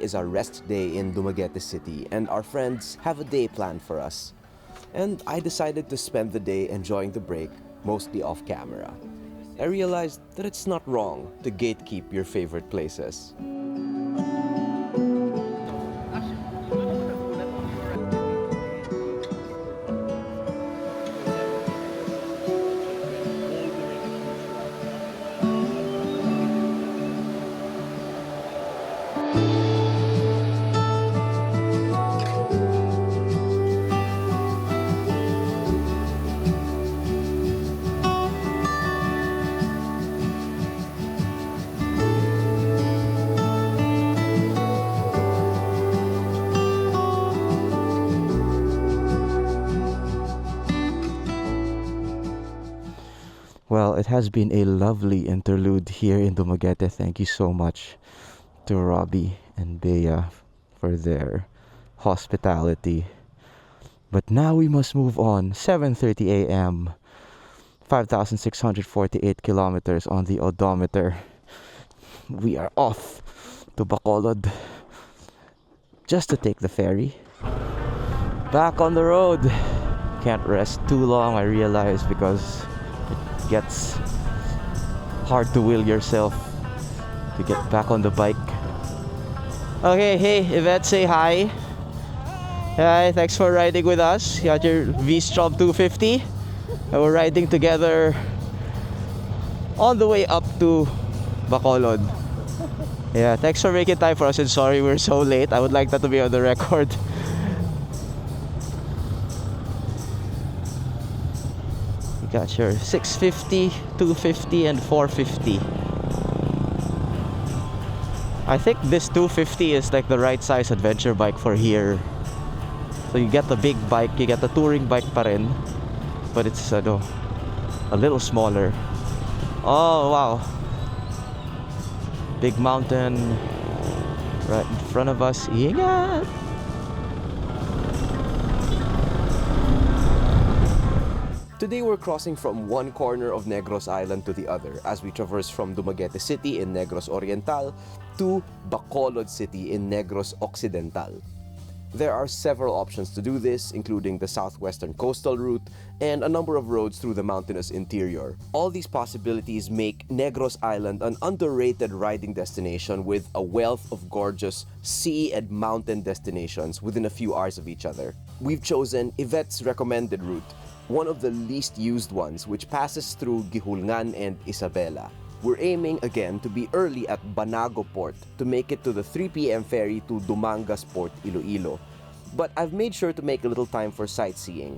is our rest day in Dumaguete City, and our friends have a day planned for us. And I decided to spend the day enjoying the break, mostly off camera. I realized that it's not wrong to gatekeep your favorite places. Well, it has been a lovely interlude here in Dumaguete. Thank you so much to Robbie and Bea for their hospitality. But now we must move on. 7:30 a.m. 5,648 kilometers on the odometer. We are off to Bacolod just to take the ferry. Back on the road. Can't rest too long, I realize, because it gets hard to will yourself to get back on the bike. Okay, hey, Yvette, say hi. Hi, thanks for riding with us. You got your V-Strom 250. And we're riding together on the way up to Bacolod. Yeah, thanks for making time for us, and sorry we're so late. I would like that to be on the record. You got your 650, 250, and 450. I think this 250 is like the right size adventure bike for here. So you get the big bike, you get the touring bike pa rin, but it's a little smaller. Oh wow, big mountain right in front of us. Ingat! Today we're crossing from one corner of Negros Island to the other as we traverse from Dumaguete City in Negros Oriental to Bacolod City in Negros Occidental. There are several options to do this, including the southwestern coastal route and a number of roads through the mountainous interior. All these possibilities make Negros Island an underrated riding destination with a wealth of gorgeous sea and mountain destinations within a few hours of each other. We've chosen Yvette's recommended route, one of the least used ones, which passes through Gihulngan and Isabela. We're aiming again to be early at Banago port to make it to the 3 p.m. ferry to Dumangas Port, Iloilo. But I've made sure to make a little time for sightseeing.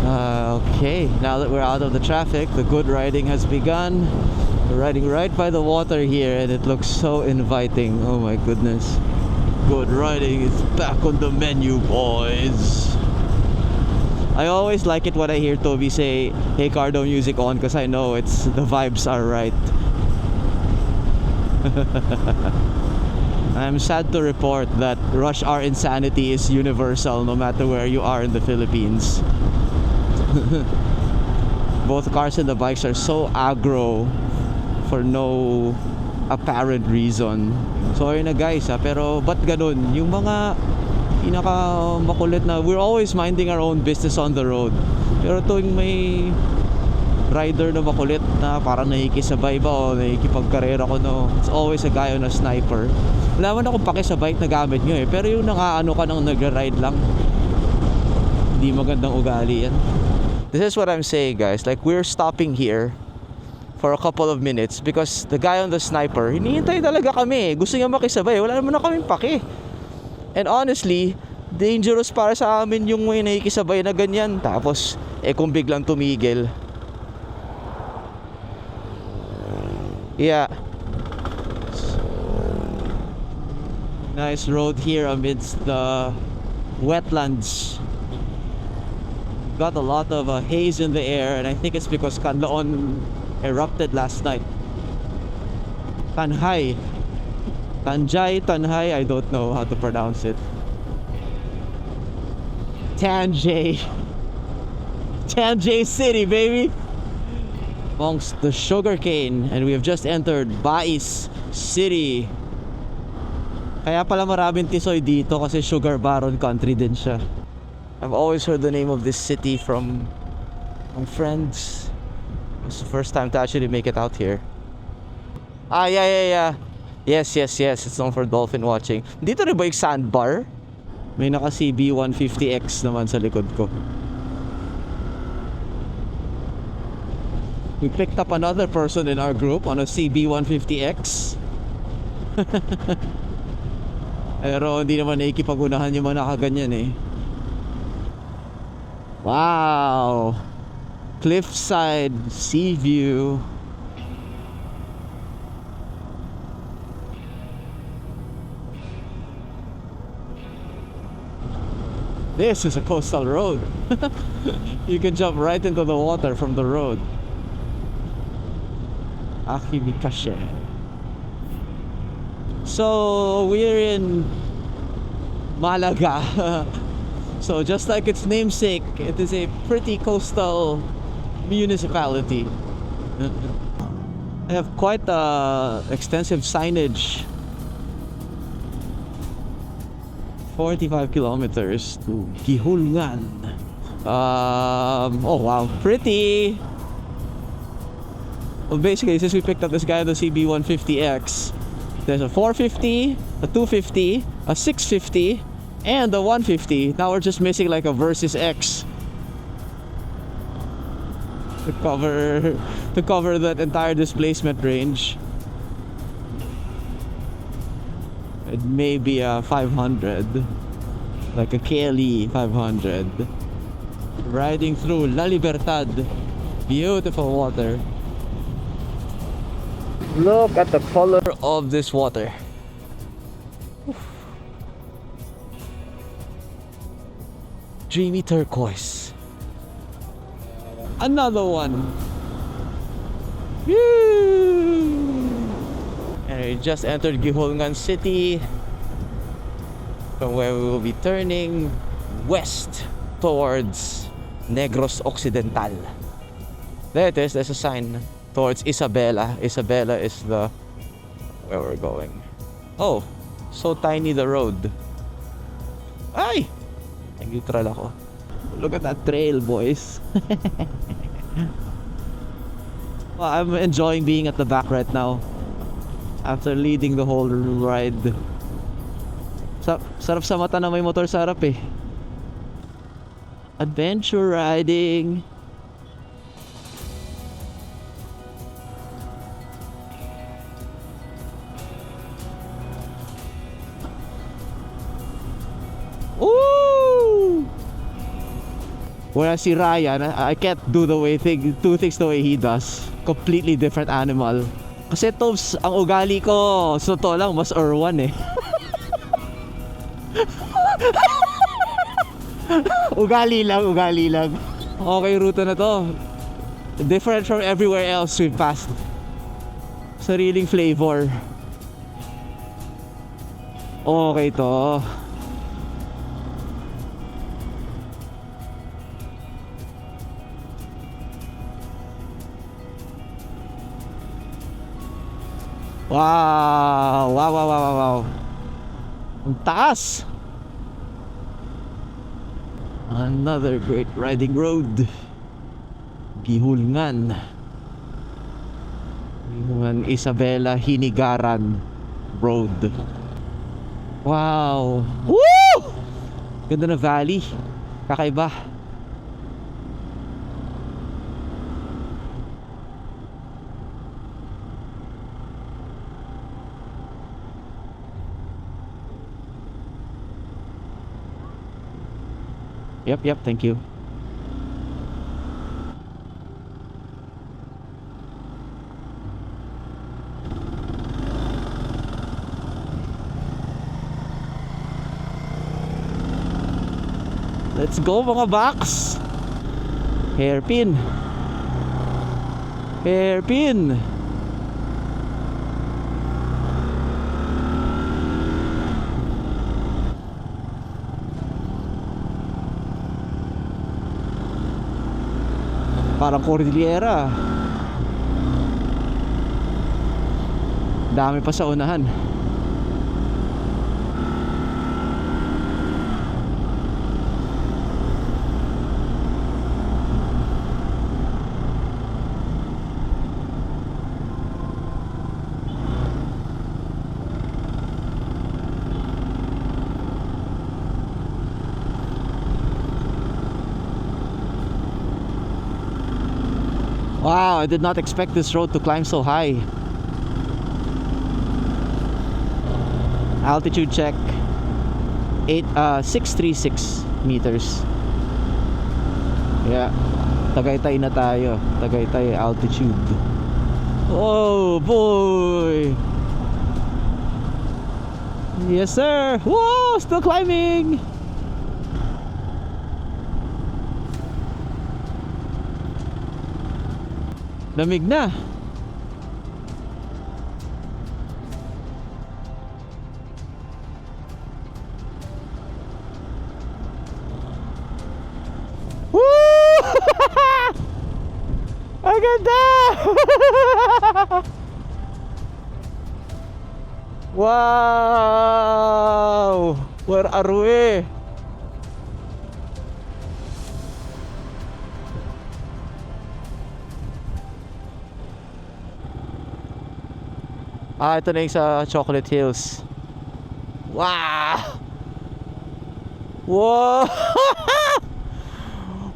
Okay, now that we're out of the traffic, the good riding has begun. We're riding right by the water here and it looks so inviting. Oh my goodness. Good riding is back on the menu, boys. I always like it when I hear Toby say, "Hey Cardo, music on," because I know the vibes are right. I'm sad to report that rush hour insanity is universal no matter where you are in the Philippines. Both cars and the bikes are so aggro for no apparent reason. Sorry na guys pero ba't ganun? Yung mga pinaka makulit na, we're always minding our own business on the road, pero tuwing may rider na makulit na parang nakikisabay ba o nakikipagkarera ko, no, it's always a guy on a sniper. Wala man akong pake sa bike na gamit nyo pero yung nakaano ka nang nagra-ride lang, hindi magandang ugali yan. This is what I'm saying guys, like we're stopping here for a couple of minutes because the guy on the sniper, hinihintay talaga kami, gusto niya makisabay, wala naman na kaming pake. And honestly, dangerous para sa amin yung may nakikisabay na ganyan. Tapos, kung biglang tumigil. Yeah. Nice road here amidst the wetlands. Got a lot of haze in the air, and I think it's because Canlaon erupted last night. Tanhay, I don't know how to pronounce it. Tanjay City, baby! Amongst the sugarcane, and we have just entered Bais City. Kaya pala maraming tisoy dito kasi sugar baron country din siya. I've always heard the name of this city from friends. It's the first time to actually make it out here. Ah, yeah. Yes. It's known for dolphin watching. Dito rin ba yung sandbar? May naka CB150X naman sa likod ko. We picked up another person in our group on a CB150X. Pero hindi naman nakikipag-unahan yung mga nakaganyan eh. Wow! Cliffside sea view. This is a coastal road. You can jump right into the water from the road. Akimikashe. So we're in Malaga. So just like its namesake, it is a pretty coastal municipality. They have quite extensive signage. 45 kilometers to Gihulngan. Oh wow, pretty. Well, basically, since we picked up this guy on the CB150X, there's a 450, a 250, a 650, and a 150. Now we're just missing like a Versus X to cover that entire displacement range. It may be a 500, like a KLE 500, riding through La Libertad. Beautiful water. Look at the color of this water. Dreamy turquoise. Another one. Woo! And we just entered Gihulngan City, from where we will be turning west towards Negros Occidental. There it is, there's a sign towards Isabela. Isabela is the where we're going. Oh, so tiny the road. Ay! Nag-neutral ako. Look at that trail, boys. Well, I'm enjoying being at the back right now after leading the whole ride. Sarap sa mata na may motor sa harap eh. Adventure riding. Whereas si Ryan, I can't do two things the way he does. Completely different animal. Kasi Tobs, ang ugali ko, so to lang, mas Erwan eh. Ugali lang. Okay, ruta na to. Different from everywhere else we've passed. Sariling flavor. Okay to. Wow. Ang taas. Another great riding road. Gihulngan Isabela Hinigaran Road. Wow. Woo! Ganda na valley. Kakaiba. Yep, thank you. Let's go mga box. Hairpin. Parang Cordillera. Dami pa sa unahan. Wow, I did not expect this road to climb so high. Altitude check. 636 meters. Yeah. Tagaytay na tayo. Tagaytay altitude. Oh boy. Yes sir. Whoa, still climbing. Lamig na. Woo! Ang ganda! Wow! Where are we? Ito na yung sa Chocolate Hills. Wow! Wow!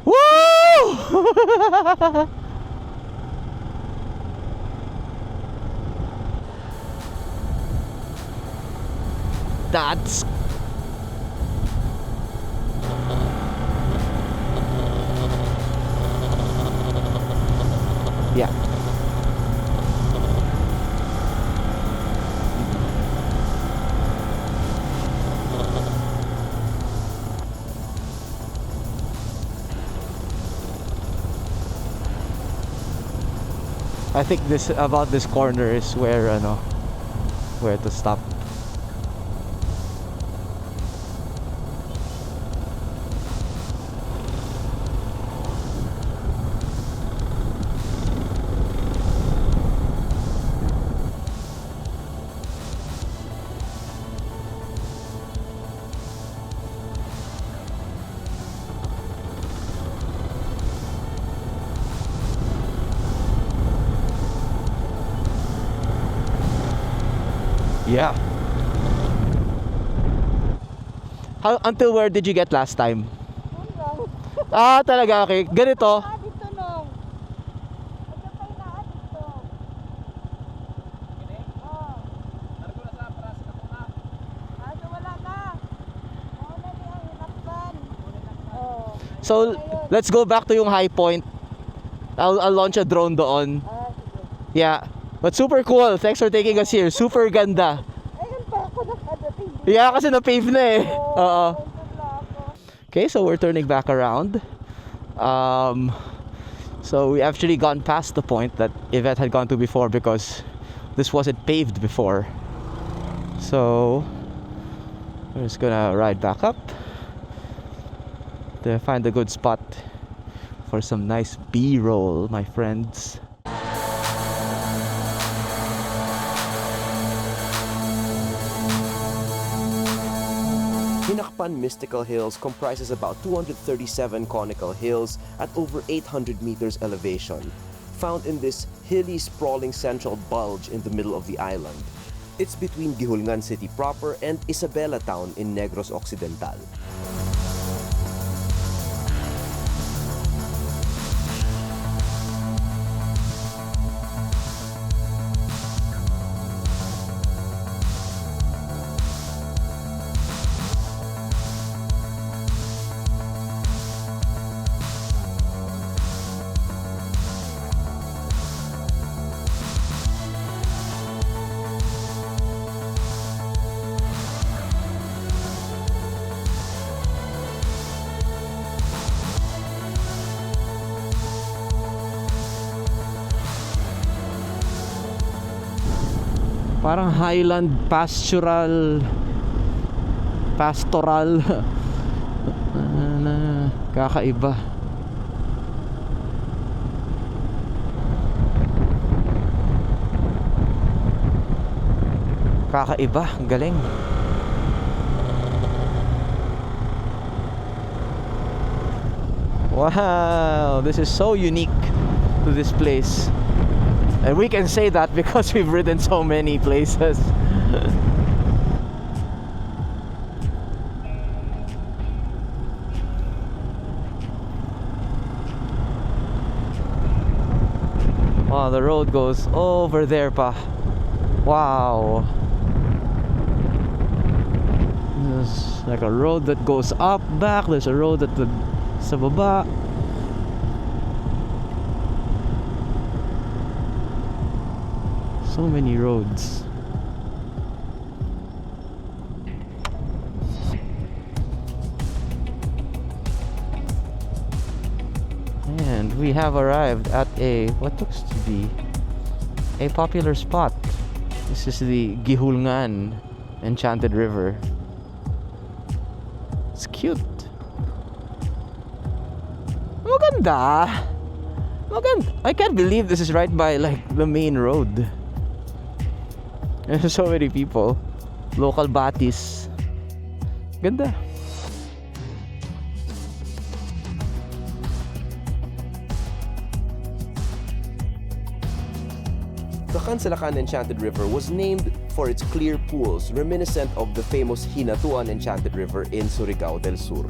Woo! That's yeah. I think this corner is where to stop. Yeah. Until where did you get last time? Talaga, okay. Ganito. Dito nung. Pagkakay na dito. Wala na. Wala niya ang lakban. So, let's go back to yung high point. I'll launch a drone doon. Yeah. But super cool. Thanks for taking us here. Super ganda. Ayun pa ako nakadating. Yeah, kasi na-pave na eh. Oo. Okay, so we're turning back around. So we actually gone past the point that Yvette had gone to before because this wasn't paved before. So we're just gonna ride back up to find a good spot for some nice B-roll, my friends. Hinakpan Mystical Hills comprises about 237 conical hills at over 800 meters elevation, found in this hilly, sprawling central bulge in the middle of the island. It's between Gihulngan City proper and Isabela Town in Negros Occidental. Parang highland pastoral kakaiba. Kakaiba, ang galing. Wow, this is so unique to this place. And we can say that because we've ridden so many places. Oh, the road goes over there pa. Wow. There's like a road that goes up, back. There's a road that sa baba. So many roads. And we have arrived at what looks to be a popular spot. This is the Gihulngan Enchanted River. It's cute. Maganda. Maganda. I can't believe this is right by like the main road. There's so many people. Local batis. Ganda. The Kansalakan Enchanted River was named for its clear pools, reminiscent of the famous Hinatuan Enchanted River in Surigao del Sur.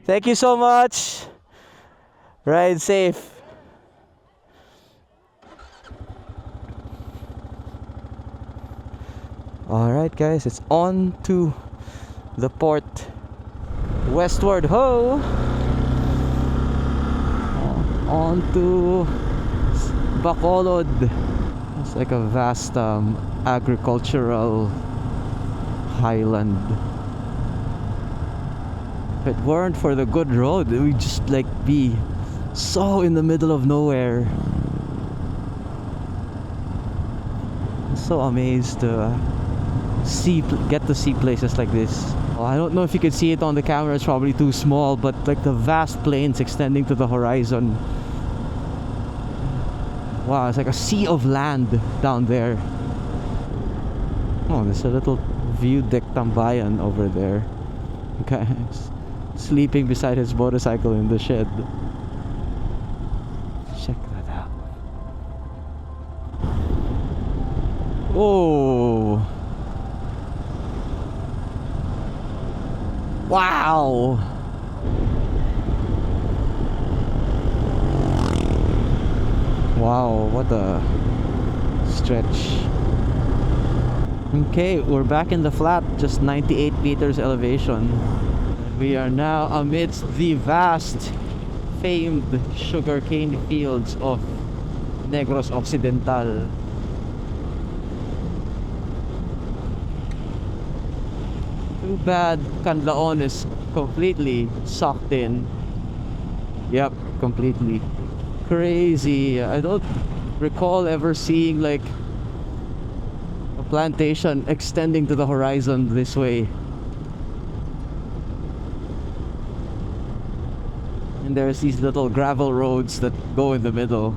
Thank you so much. Ride safe. Alright guys, it's on to the port. Westward ho! On to Bacolod. It's like a vast agricultural highland. If it weren't for the good road, it would just like be so in the middle of nowhere. I'm so amazed to get to see places like this. Oh, I don't know if you can see it on the camera, it's probably too small, but like the vast plains extending to the horizon. Wow, it's like a sea of land down there. Oh, there's a little view deck tambayan over there. Guys, sleeping beside his motorcycle in the shed. Check that out. Oh, wow. Wow, what a stretch. Okay, we're back in the flat, just 98 meters elevation. We are now amidst the vast, famed sugarcane fields of Negros Occidental. Too bad Canlaon is completely sucked in. Yep, completely. Crazy. I don't recall ever seeing like a plantation extending to the horizon this way. And there's these little gravel roads that go in the middle.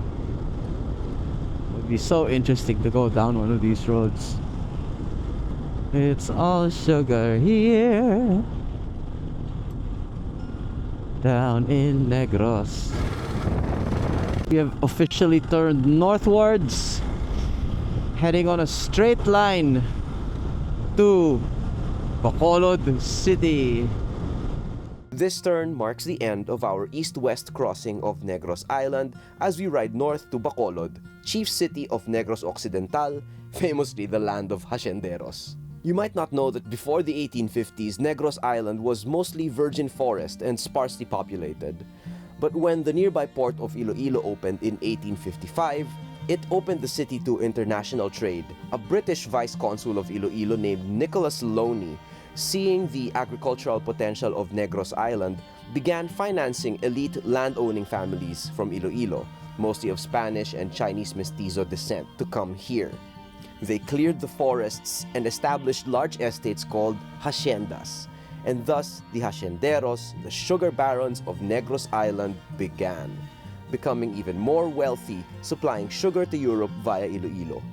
It would be so interesting to go down one of these roads. It's all sugar here down in Negros. We have officially turned northwards, heading on a straight line to Bacolod City. This turn marks the end of our east-west crossing of Negros Island as we ride north to Bacolod, chief city of Negros Occidental, famously the land of hacienderos. You might not know that before the 1850s, Negros Island was mostly virgin forest and sparsely populated. But when the nearby port of Iloilo opened in 1855, it opened the city to international trade. A British vice-consul of Iloilo named Nicholas Loney, seeing the agricultural potential of Negros Island, began financing elite land-owning families from Iloilo, mostly of Spanish and Chinese mestizo descent, to come here. They cleared the forests and established large estates called haciendas, and thus the hacienderos, the sugar barons of Negros Island, began, becoming even more wealthy, supplying sugar to Europe via Iloilo.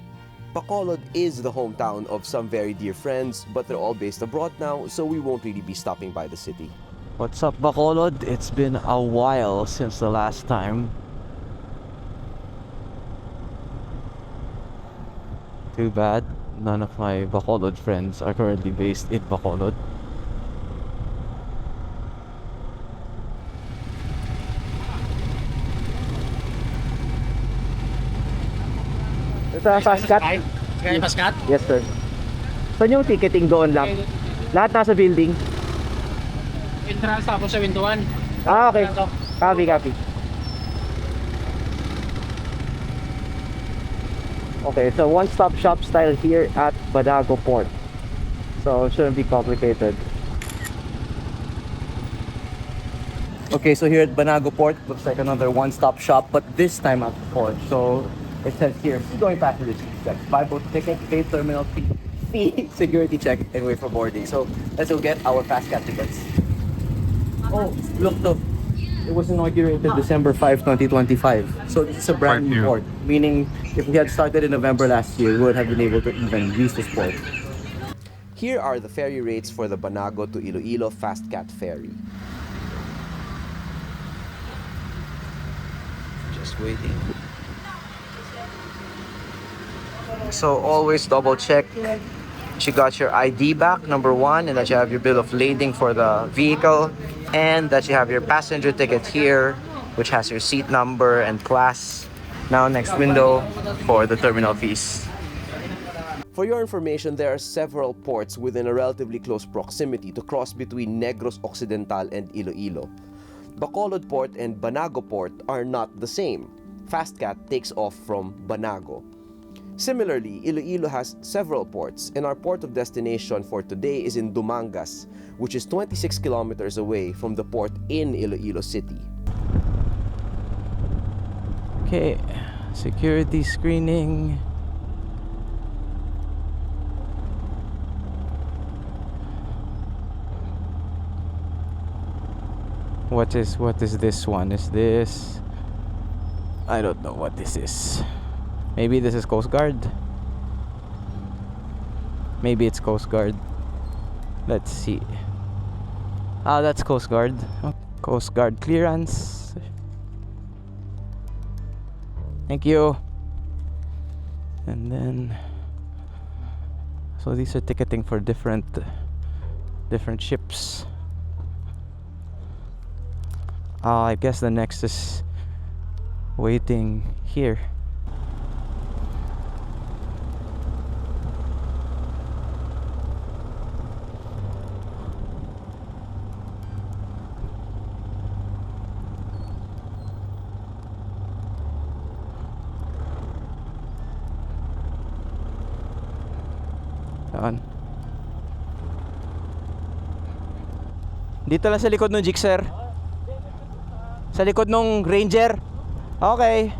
Bacolod is the hometown of some very dear friends, but they're all based abroad now, so we won't really be stopping by the city. What's up, Bacolod? It's been a while since the last time. Too bad none of my Bacolod friends are currently based in Bacolod. Ito ang fast cut? Kaya paskat? Yes, sir. Saan yung ticketing doon lang? Lahat nasa building? Entrance tapos sa windowan. Ah, okay. Copy. Okay, so one-stop shop style here at Banago Port. So, it shouldn't be complicated. Okay, so here at Banago Port, looks like another one-stop shop, but this time at the port. So, it says here, going passenger check, buy both ticket, pay terminal fee, security check, and wait for boarding. So, let's go get our fast cat tickets. Oh, look, it was inaugurated December 5, 2025. So this is a brand new port, meaning if we had started in November last year, we would have been able to even use this port. Here are the ferry rates for the Banago to Iloilo Fast Cat Ferry. Just waiting. So always double check you got your ID back, number one, and that you have your bill of lading for the vehicle, and that you have your passenger ticket here, which has your seat number and class. Now next window for the terminal fees. For your information, there are several ports within a relatively close proximity to cross between Negros Occidental and Iloilo. Bacolod Port and Banago Port are not the same. Fastcat takes off from Banago. Similarly, Iloilo has several ports, and our port of destination for today is in Dumangas, which is 26 kilometers away from the port in Iloilo City. Okay, security screening. What is this one? Is this... I don't know what this is. Maybe this is Coast Guard. Maybe it's Coast Guard. Let's see. Ah, that's Coast Guard. Coast Guard clearance. Thank you. And then, so these are ticketing for different ships. I guess the next is waiting here. Saan? Dito lang sa likod ng Gixxer. Sa likod ng Ranger. Okay.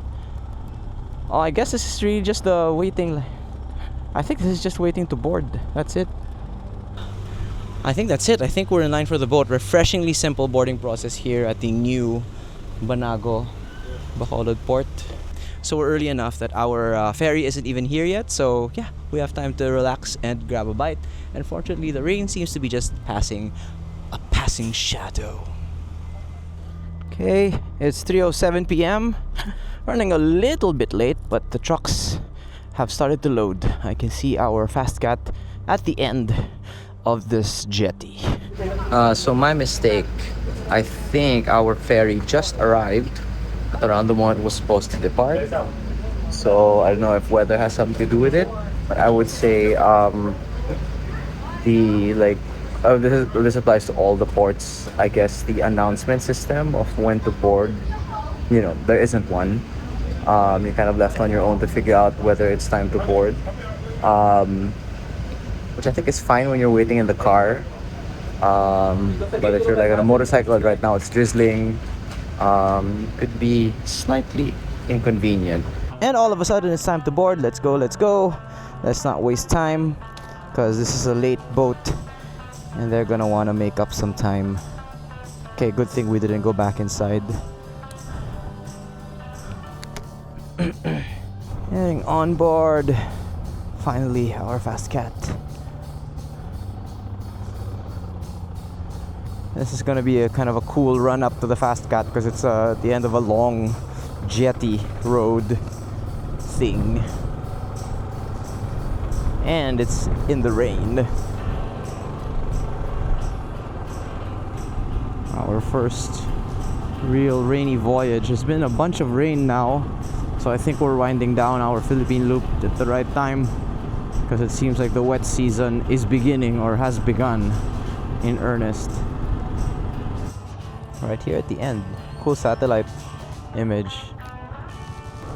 Oh, I guess this is really just the waiting. I think this is just waiting to board. That's it. I think that's it. I think we're in line for the boat. Refreshingly simple boarding process here at the new Banago Bacolod port. So we're early enough that our ferry isn't even here yet. So yeah, we have time to relax and grab a bite. And fortunately, the rain seems to be just passing, a passing shadow. Okay, it's 3:07 p.m. Running a little bit late, but the trucks have started to load. I can see our Fastcat at the end of this jetty. So my mistake. I think our ferry just arrived at around the moment it was supposed to depart. So I don't know if weather has something to do with it, but I would say this applies to all the ports. I guess the announcement system of when to board, there isn't one. You're kind of left on your own to figure out whether it's time to board, which I think is fine when you're waiting in the car. But if you're like on a motorcycle right now, it's drizzling. Could be slightly inconvenient. And all of a sudden, it's time to board. Let's go. Let's not waste time, because this is a late boat and they're gonna want to make up some time. Okay, good thing we didn't go back inside. Getting on board. Finally, our Fastcat. This is gonna be a kind of a cool run up to the Fast Cat because it's at the end of a long jetty road thing. And it's in the rain. Our first real rainy voyage. There's been a bunch of rain now, so I think we're winding down our Philippine Loop at the right time because it seems like the wet season is beginning or has begun in earnest. Right here at the end, cool satellite image.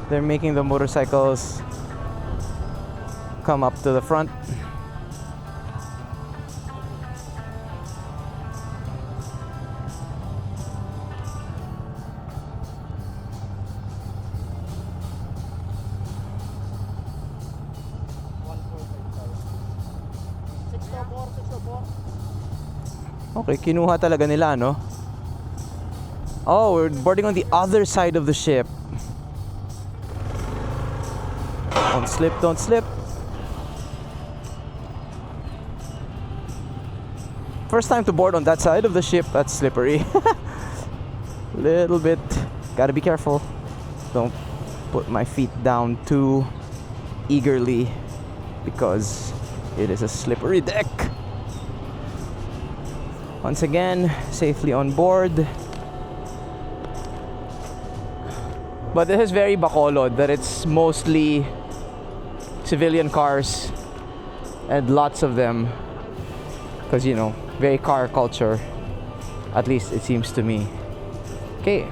They're making the motorcycles come up to the front. Okay, kinuha talaga nila, no? Oh, we're boarding on the other side of the ship. Don't slip, don't slip. First time to board on that side of the ship. That's slippery. Little bit. Gotta be careful. Don't put my feet down too eagerly because it is a slippery deck. Once again, safely on board. But this is very Bacolod, that it's mostly civilian cars and lots of them because, you know, very car culture, at least it seems to me. Okay.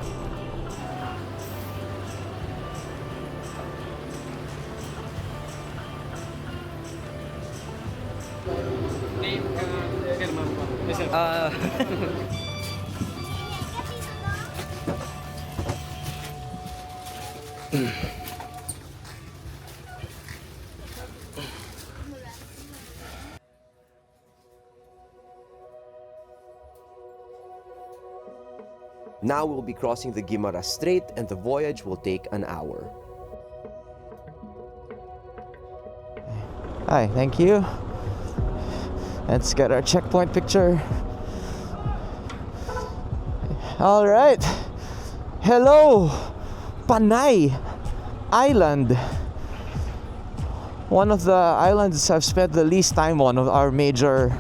Now we'll be crossing the Guimara Strait and the voyage will take an hour. Hi, thank you. Let's get our checkpoint picture. All right. Hello, Panay Island. One of the islands I've spent the least time on of our major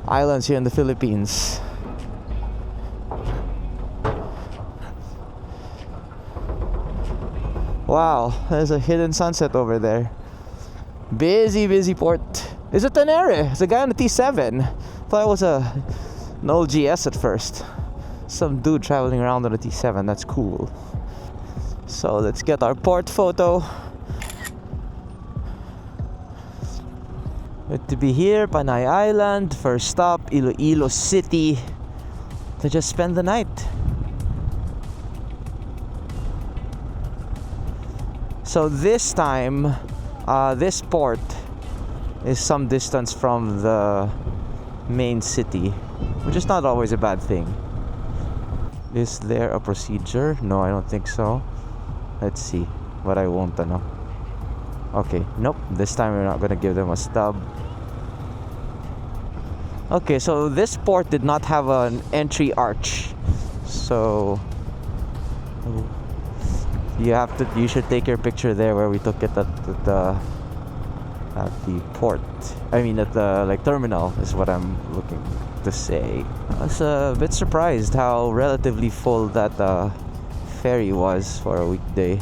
islands here in the Philippines. Wow, there's a hidden sunset over there. Busy port. Is it Tenere? It's a guy on the T7. Thought it was an old GS at first. Some dude traveling around on a T7. That's cool. So let's get our port photo. Good to be here, Panay Island. First stop, Iloilo City. To just spend the night. So this time, this port is some distance from the main city, which is not always a bad thing. Is there a procedure? No, I don't think so. Let's see, but I won't know. Okay, nope, this time we're not gonna give them a stub. Okay, so this port did not have an entry arch, so you should take your picture there where we took it at the port. I mean at the terminal is what I'm looking to say. I was a bit surprised how relatively full that ferry was for a weekday.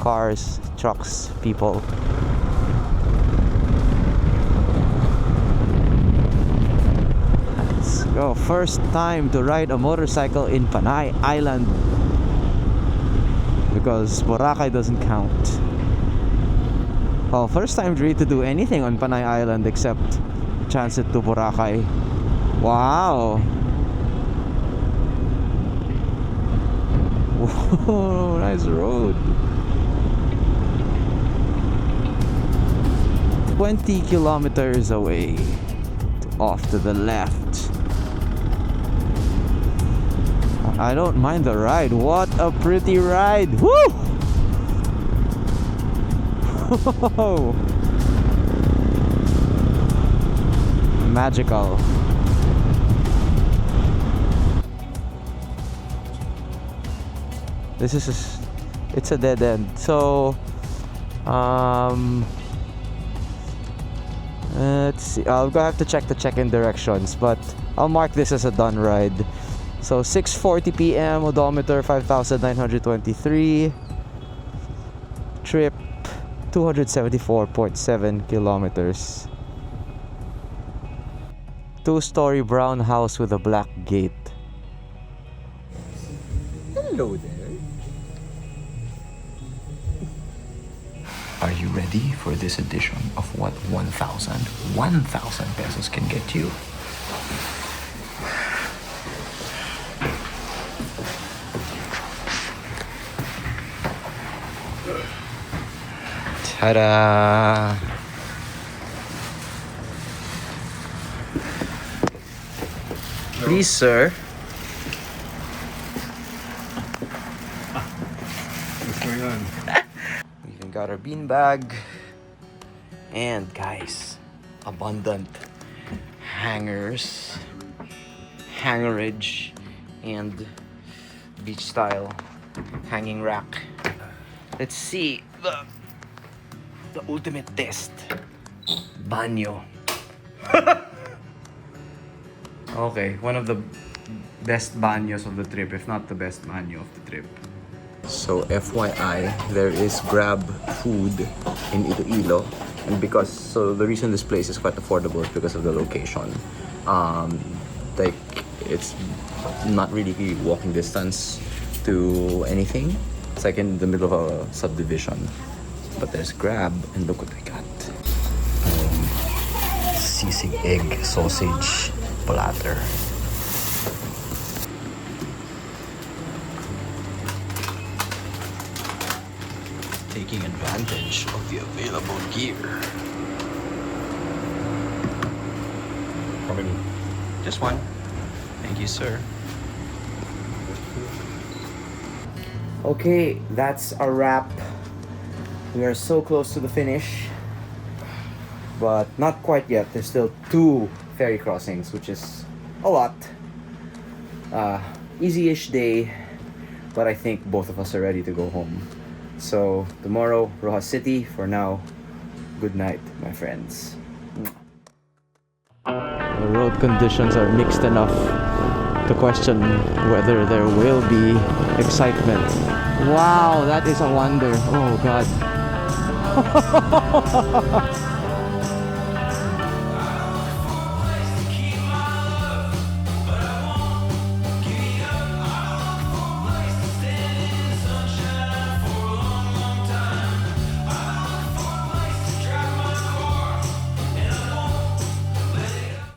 Cars, trucks, people. Let's go. First time to ride a motorcycle in Panay Island, because Boracay doesn't count. Well, first time really to do anything on Panay Island except transit to Boracay. Wow. Whoa, nice road. 20 kilometers away, off to the left. I don't mind the ride. What a pretty ride. Woo! Magical. it's a dead end. So let's see. I'll have to check the check-in directions, but I'll mark this as a done ride. So 6:40 p.m. odometer 5,923. Trip 274.7 kilometers. 2-story brown house with a black gate. Hello there. Are you ready for this edition of what 1,000 pesos can get you? Ta-da! Please, sir. What's going on? We even got our beanbag. And guys, abundant hangers, hangerage, and beach style hanging rack. Let's see the ultimate test. Banyo. Okay, one of the best banyos of the trip, if not the best banyo of the trip. So FYI, there is Grab food in Iloilo, and the reason this place is quite affordable is because of the location. Like it's not really walking distance to anything. It's like in the middle of a subdivision, but there's Grab, and look what I got. Sisig egg sausage platter. Taking advantage of the available gear. How many? Just one. Thank you, sir. Okay, that's a wrap. We are so close to the finish, but not quite yet. There's still 2 ferry crossings, which is a lot. Easy-ish day, but I think both of us are ready to go home. So tomorrow, Rojas City. For now, good night, my friends. The road conditions are mixed enough to question whether there will be excitement. Wow, that is a wonder. Oh God.